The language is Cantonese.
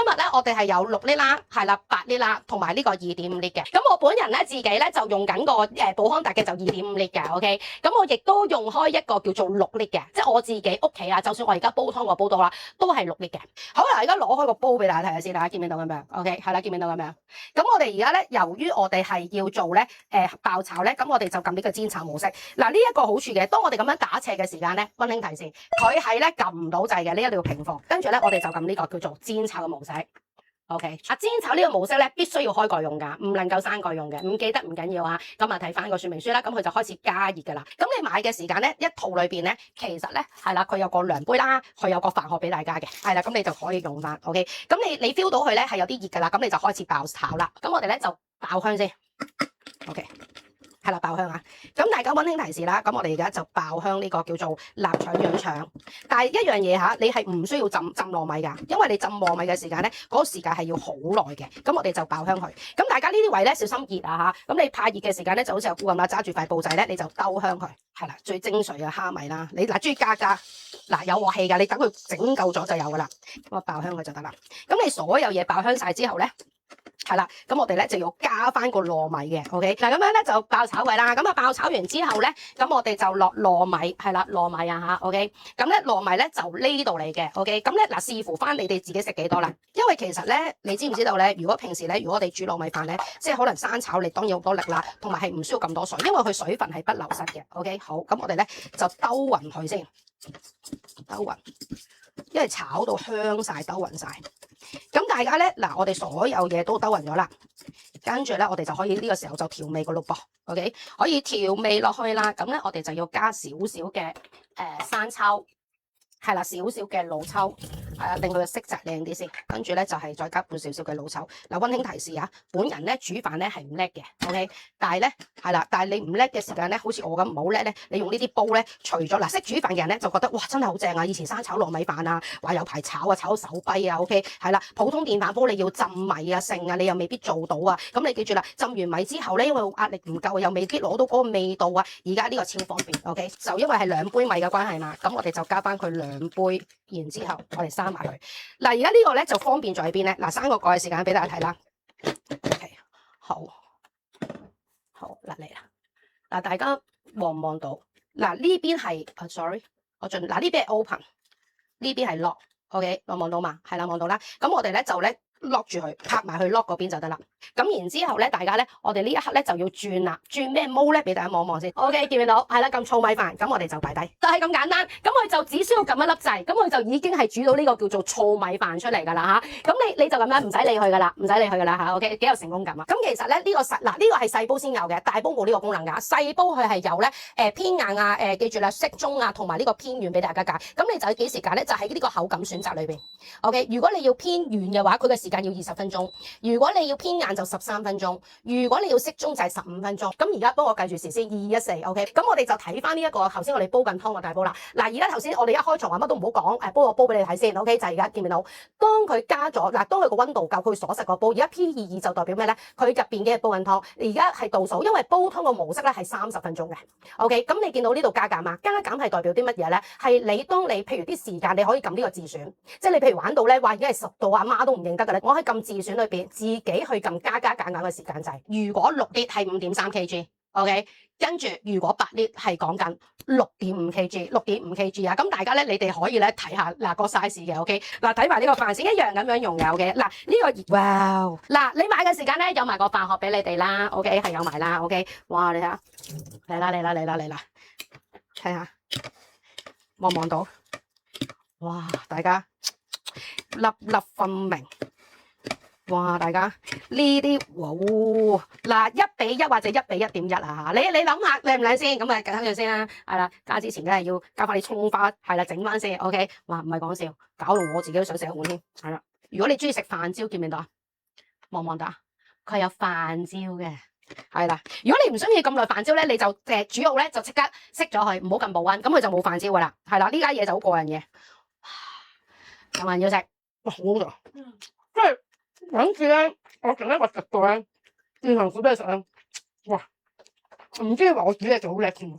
今日咧我哋係有6L啦，係啦8L啦，同埋呢個2.5 L嘅。咁我本人咧自己咧就用緊個寶康達嘅就2.5 L嘅 ，OK。咁我亦都用開一個叫做6L嘅，即係我自己屋企啊，就算我而家煲湯我煲到啦，都係6L嘅。好啦，而家攞開個煲俾大家睇下先，大家見唔見到咁樣 ？OK， 係啦，見唔見到咁樣？咁我哋而家咧，由於我哋係要做咧爆炒咧，咁我哋就撳呢個煎炒模式。嗱，呢一個好處嘅，當我哋咁樣打斜嘅時間咧，溫馨提示，佢係咧撳唔到掣嘅，呢一定要平放。跟住咧，我哋就撳呢個叫做煎炒嘅模式。OK， 煎炒呢個模式咧，必須要開蓋用㗎，唔能夠閂蓋用嘅。唔記得唔緊要啊，咁啊睇翻個說明書啦，咁佢就開始加熱㗎啦。咁你買嘅時間咧，一套裏邊咧，其實咧係啦，佢有個量杯啦，佢有個飯殼俾大家嘅，係啦，咁你就可以用翻。OK， 咁你 feel 到佢咧係有啲熱㗎啦，咁你就開始爆炒啦。咁我哋咧就爆香先。OK。係啦，爆香啊！咁大家溫馨提示啦，咁我哋而家就爆香呢個叫做臘腸潤腸。但係一樣嘢吓，你係唔需要浸糯米㗎，因為你浸糯米嘅時間咧，嗰個時間係要好耐嘅。咁我哋就爆香佢。咁大家呢啲位咧小心熱啊吓！咁你怕熱嘅時間咧，就好似阿姑咁啦，揸住塊布仔咧，你就兜香佢。係啦，最精髓嘅蝦米啦，你嗱中意加嗱有鑊氣㗎，你等佢整夠咗就有㗎啦。咁啊爆香佢就得啦。咁你所有嘢爆香晒之後咧。係啦，咁我哋咧就要加翻個糯米嘅 ，OK， 嗱咁樣咧就爆炒佢啦，咁啊爆炒完之後咧，咁我哋就落糯米，係啦糯米啊吓 ，OK， 咁咧糯米咧就呢度嚟嘅 ，OK， 咁咧嗱視乎翻你哋自己食幾多啦，因為其實咧你知唔知道咧，如果平時咧如果我哋煮糯米飯咧，即係可能生炒你當然好多力啦，同埋係唔需要咁多水，因為佢水分係不流失嘅 ，OK， 好，咁我哋咧就兜勻佢先，兜勻。因為炒到香晒，兜勻晒。咁大家咧，嗱，我哋所有嘢都兜勻咗啦，跟住咧，我哋就可以呢個時候就調味個咯噃 ，OK， 可以調味落去啦。咁咧，我哋就要加少少嘅生抽，係啦，少少嘅老抽，係啊，令佢嘅色澤靚啲先。跟住咧就係再加半少少嘅老抽。嗱，溫馨提示啊，本人咧煮飯咧係唔叻嘅 ，OK， 但係咧係啦，但係你唔叻嘅時間咧，好似我咁唔好叻咧，你用呢啲煲咧，除咗嗱識煮飯嘅人咧就覺得哇真係好正啊！以前生炒糯米飯啊，話有排炒啊，炒到手跛啊 ，OK， 係啦，普通電飯煲你要浸米啊、剩啊，你又未必做到啊。咁你記住啦，浸完米之後咧，因為壓力唔夠，又未必攞到嗰個味道啊。而家呢個超方便 ，OK， 就因為係2杯米嘅關係嘛，咁我哋就加翻佢2杯，然之後我哋閂埋佢。嗱，而家呢個咧就方便在邊咧？嗱，閂個蓋嘅時間俾大家睇啦。OK， 好，嗱嚟啦。嗱，大家望唔望到？嗱，呢邊係sorry， 我盡嗱呢邊係 open， 呢邊係 lock。OK， 望到嘛？係啦，望到啦。咁我哋咧就咧 lock 住佢，拍埋去 lock 嗰邊就得啦。咁然之後咧，大家咧，我哋呢一刻咧就要轉啦，轉咩毛咧？俾大家望望先。OK， 見唔見到？係啦，咁糙米飯，咁我哋就擺低，就係咁簡單。咁佢就只需要撳一粒掣，咁佢就已經係煮到呢個叫做糙米飯出嚟㗎啦嚇。咁你就咁樣唔使理佢㗎啦，唔使理佢㗎啦嚇。OK， 幾有成功感啊！咁其實咧呢個呢個係細煲先有嘅，大煲冇呢個功能㗎。細煲佢係有咧偏硬啊記住啦，適中啊同埋呢個偏軟俾大家揀。咁你就要幾時揀咧？就喺呢個口感選擇裏邊。OK， 如果你要偏軟嘅話，佢嘅時間要20分鐘；如果你要偏硬就13分鐘；如果你要適中就係15分鐘。咁而家幫我計住時先，2、2、1、4。OK， 咁我哋就睇翻呢一個頭先我哋煲緊湯嘅大煲啦。嗱，而家頭先我哋一開場話乜都唔好講，煲個煲俾你睇先。OK， 就係而家見唔見到？當佢加咗嗱，當佢個溫度夠，佢鎖實個煲。而家 P22就代表咩咧？佢入邊嘅煲緊湯，而家係倒數，因為煲湯嘅模式咧係30分鐘嘅。OK， 咁你見到呢度加減啊？加減係代表啲乜嘢咧？係你當你譬如啲時間你可以撳呢個自選，即係你譬如玩到咧話已經係10度，阿媽都唔認得嘅咧，我可以撳自選裏邊自己去撳加減嘅時間掣。如果6 L 係 5.3 kg。OK， 跟住如果8 L 係講緊6.5 kg，6.5 kg 啊！咁大家咧，你哋可以咧睇下嗱個 size 嘅 ，OK， 嗱睇埋呢個飯先一樣咁樣用嘅 ，OK， 嗱呢個哇，嗱你買嘅時間咧有埋個飯盒俾你哋啦 ，OK 係有埋啦 ，OK， 哇你睇下，嚟啦，睇下望唔望到？哇大家粒粒分明。哇！大家呢啲哇嗱1:1或者1:1.1啊！你諗下靚唔靚先？咁啊計翻佢先啦，係啦，加之前梗係要加翻啲葱花，係啦，整翻先 OK。哇！唔係講笑，搞到我自己都想食一碗添，係啦。如果你中意食飯焦，見唔見到啊？望唔望到啊？佢有飯焦嘅，係啦。如果你唔中意咁耐飯焦咧，你就煮好咧就即刻熄咗佢，唔好咁保溫，咁佢就冇飯焦噶啦。係啦，呢家嘢就好過癮嘅。有冇人要食？哇！好味，即係。諗住咧，我整一個食到咧，現場煮俾你食咧，哇！唔知話我煮嘢做好叻添。